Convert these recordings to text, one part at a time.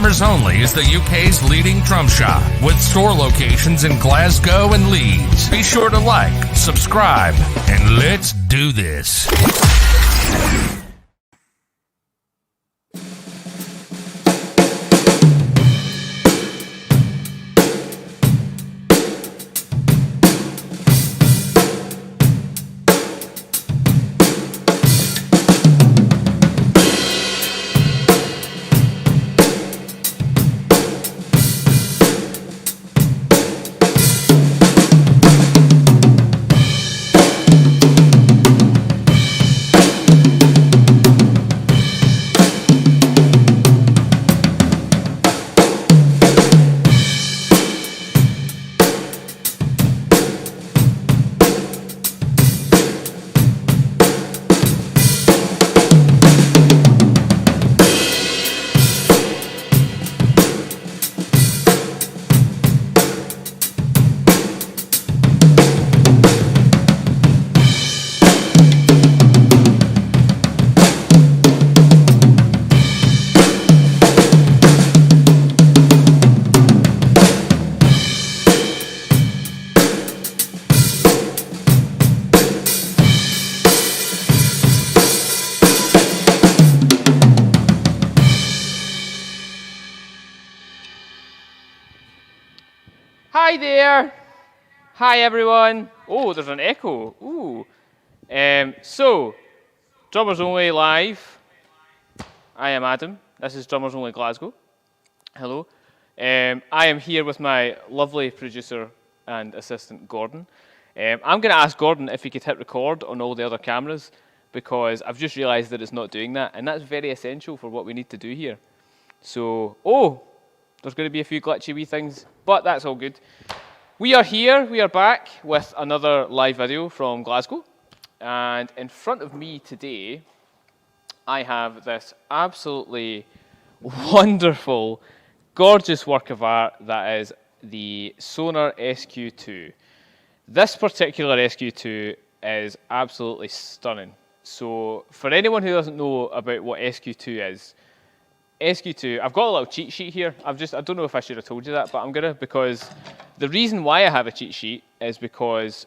Drummers Only is the UK's leading drum shop with store locations in Glasgow and Leeds. Be sure to like, subscribe, and let's do this. Hi there. Hi everyone. Oh, there's an echo. Ooh. So, Drummers Only Live. I am Adam. This is Drummers Only Glasgow. Hello. I am here with my lovely producer and assistant, Gordon. I'm going to ask Gordon if he could hit record on all the other cameras because I've just realised that it's not doing that, and that's very essential for what we need to do here. So, there's going to be a few glitchy wee things, but that's all good. We are here, we are back with another live video from Glasgow. And in front of me today, I have this absolutely wonderful, gorgeous work of art that is the Sonor SQ2. This particular SQ2 is absolutely stunning. So for anyone who doesn't know about what SQ2 is, SQ2, I've got a little cheat sheet here. I don't know if I should have told you that, but I'm gonna, because the reason why I have a cheat sheet is because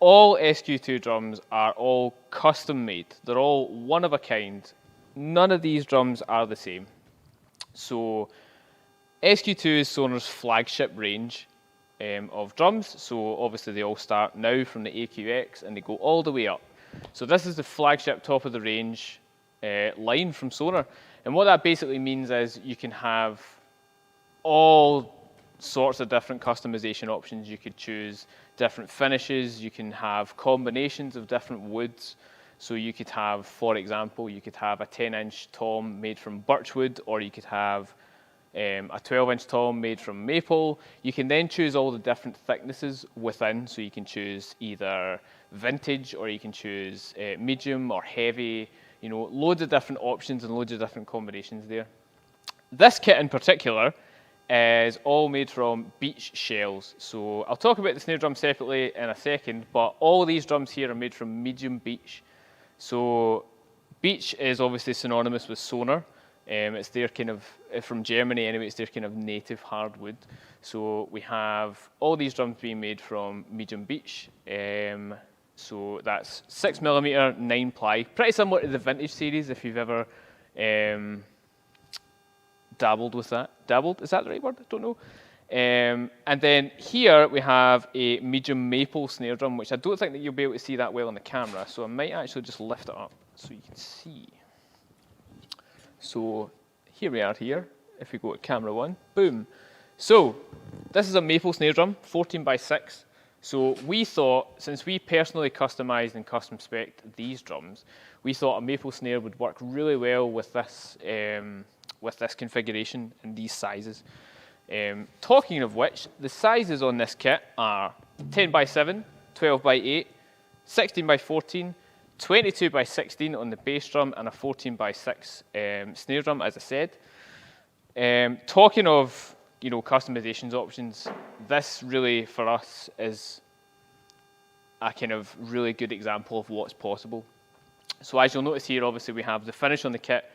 all SQ2 drums are all custom made. They're all one of a kind. None of these drums are the same. So SQ2 is Sonor's flagship range of drums. So obviously they all start now from the AQX and they go all the way up. So this is the flagship top of the range line from Sonor. And what that basically means is you can have all sorts of different customization options. You could choose different finishes. You can have combinations of different woods. So you could have, for example, you could have a 10-inch tom made from birchwood, or you could have a 12-inch tom made from maple. You can then choose all the different thicknesses within. So you can choose either vintage, or you can choose medium or heavy. You know, loads of different options and loads of different combinations there. This kit in particular is all made from beech shells. So I'll talk about the snare drum separately in a second, but all these drums here are made from medium beech. So beech is obviously synonymous with Sonor. It's their kind of, from Germany anyway, it's their kind of native hardwood. So we have all these drums being made from medium beech. So that's 6mm, 9-ply, pretty similar to the vintage series if you've ever dabbled with that. Dabbled, is that the right word? I don't know. And then here we have a medium maple snare drum, which I don't think that you'll be able to see that well on the camera, so I might actually just lift it up so you can see. So here we are here, if we go to camera 1, boom. So this is a maple snare drum, 14x6. So we thought, since we personally customized and custom spec'd these drums, we thought a maple snare would work really well with this configuration and these sizes. Talking of which, the sizes on this kit are 10x7, 12x8, 16x14, 22x16 on the bass drum, and a 14x6 snare drum, as I said. Talking of customizations options, this really for us is a kind of really good example of what's possible. So as you'll notice here, obviously we have the finish on the kit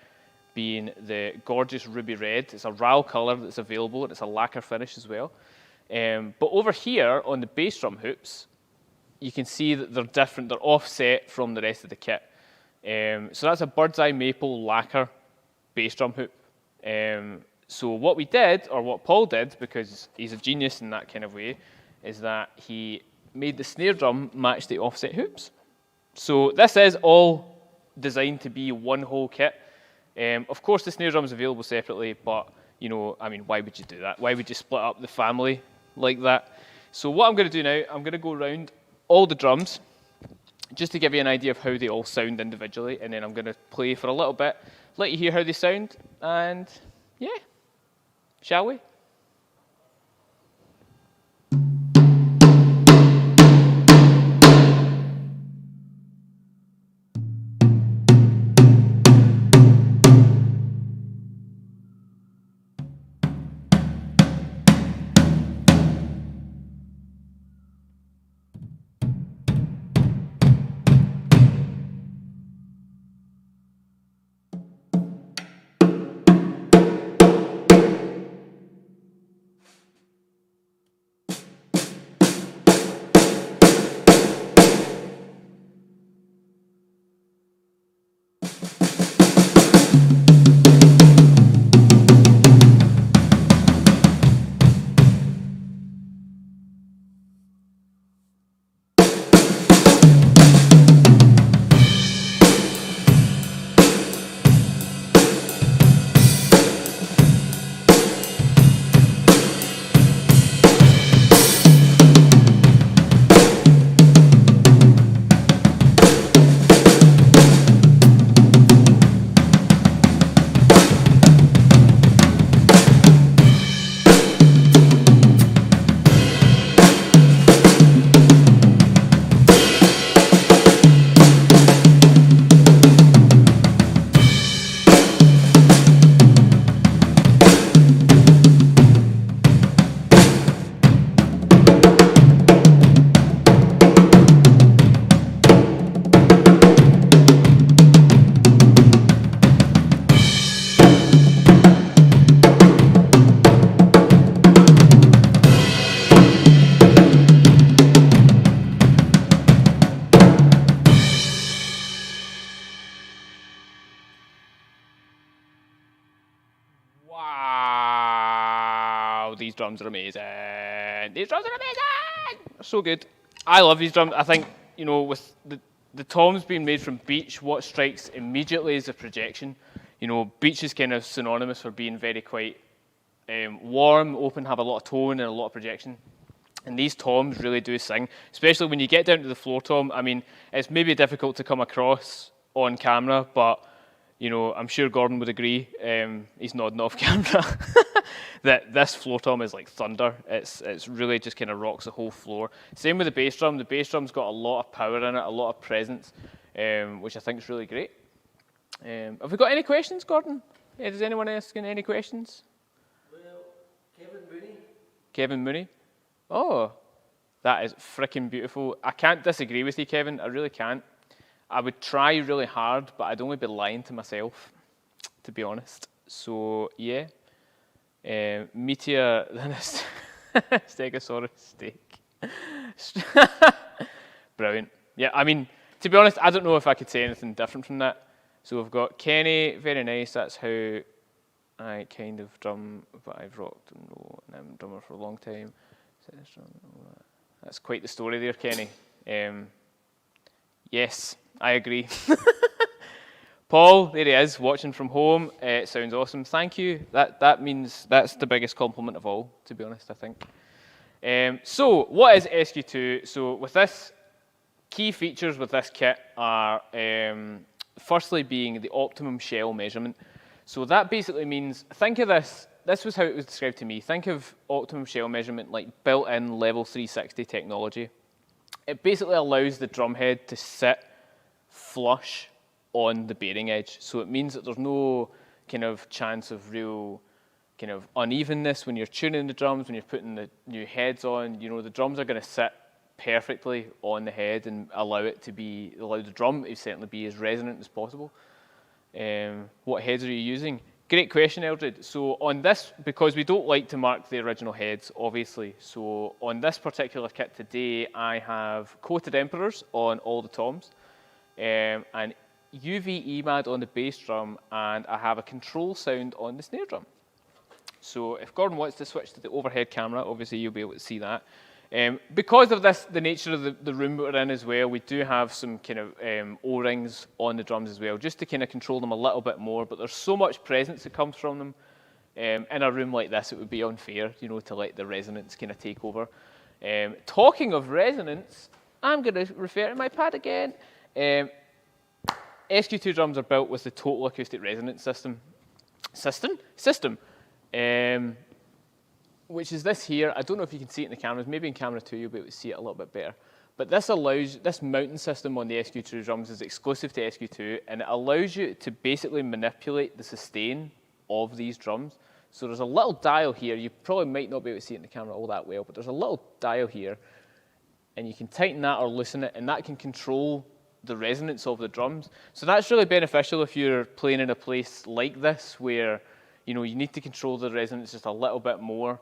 being the gorgeous ruby red. It's a RAL colour that's available, and it's a lacquer finish as well. But over here on the bass drum hoops, you can see that they're different. They're offset from the rest of the kit. So that's a bird's eye maple lacquer bass drum hoop. So what we did, or what Paul did, because he's a genius in that kind of way, is that he made the snare drum match the offset hoops. So this is all designed to be one whole kit. Of course, the snare drum is available separately, but I mean, why would you do that? Why would you split up the family like that? So what I'm going to do now, I'm going to go around all the drums, just to give you an idea of how they all sound individually, and then I'm going to play for a little bit, let you hear how they sound, and yeah, shall we? Wow, these drums are amazing. These drums are amazing. They're so good. I love these drums. I think, with the toms being made from beech, what strikes immediately is the projection. Beech is kind of synonymous for being very quite warm, open, have a lot of tone and a lot of projection. And these toms really do sing, especially when you get down to the floor tom. I mean, it's maybe difficult to come across on camera, but I'm sure Gordon would agree, he's nodding off camera, that this floor tom is like thunder. It's really just kind of rocks the whole floor. Same with the bass drum. The bass drum's got a lot of power in it, a lot of presence, which I think is really great. Have we got any questions, Gordon? Does anyone asking any questions? Well, Kevin Mooney. Kevin Mooney? Oh, that is freaking beautiful. I can't disagree with you, Kevin. I really can't. I would try really hard, but I'd only be lying to myself, to be honest. So, yeah. Meteor, Stegosaurus steak. Brilliant. Yeah, I mean, to be honest, I don't know if I could say anything different from that. So we've got Kenny, very nice. That's how I kind of drum, but I've rocked and rolled, and I'm a drummer for a long time. That's quite the story there, Kenny. Yes, I agree. Paul, there he is, watching from home. It sounds awesome. Thank you. That means that's the biggest compliment of all, to be honest, I think. So, what is SQ2? So, with this, key features with this kit are, firstly, being the optimum shell measurement. So that basically means, think of this. This was how it was described to me. Think of optimum shell measurement like built-in level 360 technology. It basically allows the drum head to sit flush on the bearing edge. So it means that there's no kind of chance of real kind of unevenness when you're tuning the drums, when you're putting the new heads on. The drums are going to sit perfectly on the head and allow the drum to certainly be as resonant as possible. What heads are you using? Great question, Eldred. So on this, because we don't like to mark the original heads, obviously, so on this particular kit today, I have coated Emperors on all the toms, and UV EMAD on the bass drum, and I have a control sound on the snare drum. So if Gordon wants to switch to the overhead camera, obviously you'll be able to see that. Because of this, the nature of the room we're in as well, we do have some kind of O-rings on the drums as well, just to kind of control them a little bit more, but there's so much presence that comes from them. In a room like this, it would be unfair, you know, to let the resonance kind of take over. Talking of resonance, I'm going to refer to my pad again. SQ2 drums are built with the total acoustic resonance system. Which is this here. I don't know if you can see it in the cameras. Maybe in camera 2 you'll be able to see it a little bit better. But this mounting system on the SQ2 drums is exclusive to SQ2, and it allows you to basically manipulate the sustain of these drums. So there's a little dial here. You probably might not be able to see it in the camera all that well, but there's a little dial here, and you can tighten that or loosen it, and that can control the resonance of the drums. So that's really beneficial if you're playing in a place like this where, you know, you need to control the resonance just a little bit more.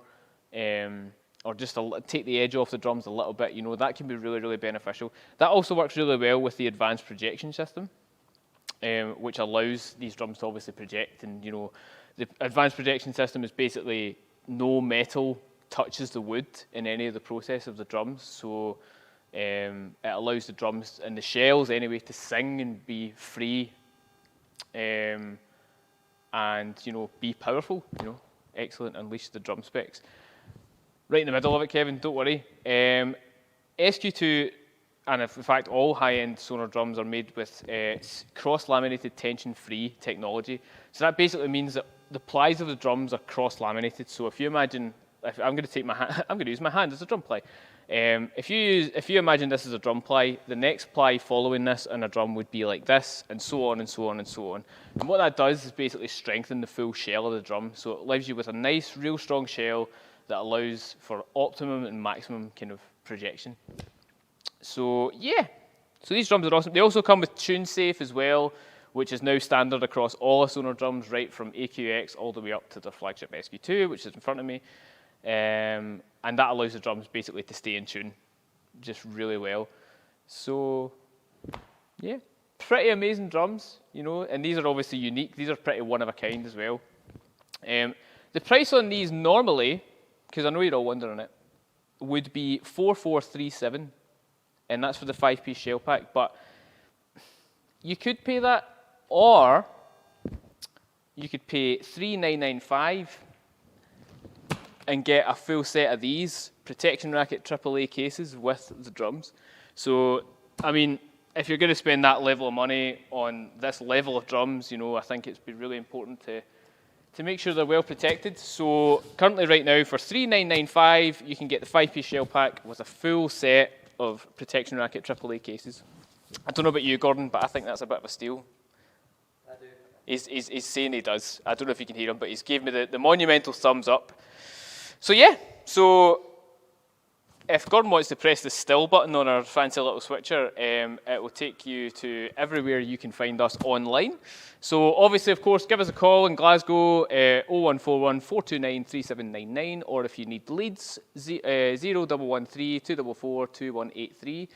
Or just take the edge off the drums a little bit, you know, that can be really, really beneficial. That also works really well with the advanced projection system, which allows these drums to obviously project. And, you know, the advanced projection system is basically no metal touches the wood in any of the process of the drums. So it allows the drums and the shells anyway to sing and be free and, you know, be powerful, you know, excellent, unleash the drum specs. Right in the middle of it, Kevin, don't worry. SQ2, and in fact all high-end Sonor drums are made with cross-laminated tension-free technology. So that basically means that the plies of the drums are cross-laminated. So if you imagine, I'm going to take my hand, I'm going to use my hand as a drum ply. If you imagine this as a drum ply, the next ply following this on a drum would be like this, and so on and so on and so on. And what that does is basically strengthen the full shell of the drum. So it leaves you with a nice, real strong shell that allows for optimum and maximum kind of projection. So yeah, so these drums are awesome. They also come with Tune Safe as well, which is now standard across all the Sonor drums, right from AQX all the way up to the flagship SQ2, which is in front of me. And that allows the drums basically to stay in tune just really well. So yeah, pretty amazing drums, you know, and these are obviously unique. These are pretty one of a kind as well. The price on these normally, because I know you're all wondering it, would be 4437, and that's for the 5-piece shell pack. But you could pay that, or you could pay 3995 and get a full set of these protection racket AAA cases with the drums. So, I mean, if you're going to spend that level of money on this level of drums, you know, I think it's been really important to make sure they're well protected. So currently right now for $3995, you can get the 5-piece shell pack with a full set of protection racket AAA cases. I don't know about you, Gordon, but I think that's a bit of a steal. I do. He's saying he does. I don't know if you can hear him, but he's gave me the monumental thumbs up. So yeah, so if Gordon wants to press the still button on our fancy little switcher, it will take you to everywhere you can find us online. So obviously, of course, give us a call in Glasgow, 0141 429 3799, or if you need leads, 0113 244 2183.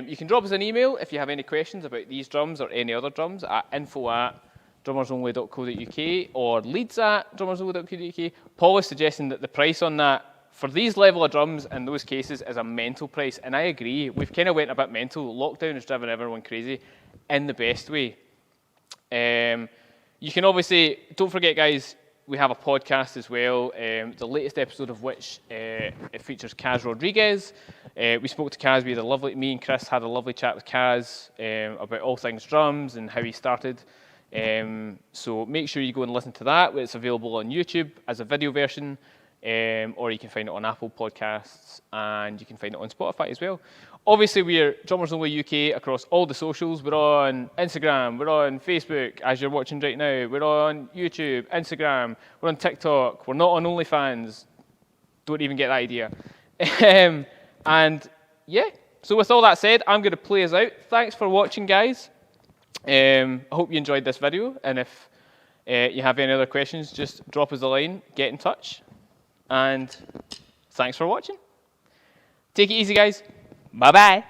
You can drop us an email if you have any questions about these drums or any other drums at info@drummersonly.co.uk or leads@drummersonly.co.uk. Paul is suggesting that the price on that for these level of drums and those cases is a mental price, and I agree. We've kind of went a bit mental. Lockdown has driven everyone crazy in the best way. You can obviously, don't forget guys, we have a podcast as well, the latest episode of which it features Kaz Rodriguez. We spoke to Kaz, me and Chris had a lovely chat with Kaz about all things drums and how he started. So make sure you go and listen to that. It's available on YouTube as a video version, or you can find it on Apple Podcasts, and you can find it on Spotify as well. Obviously, we're Drummers Only UK across all the socials. We're on Instagram, we're on Facebook, as you're watching right now. We're on YouTube, Instagram, we're on TikTok. We're not on OnlyFans. Don't even get that idea. And yeah, so with all that said, I'm going to play us out. Thanks for watching, guys. I hope you enjoyed this video, and if you have any other questions, just drop us a line, get in touch, and thanks for watching. Take it easy, guys. Bye-bye.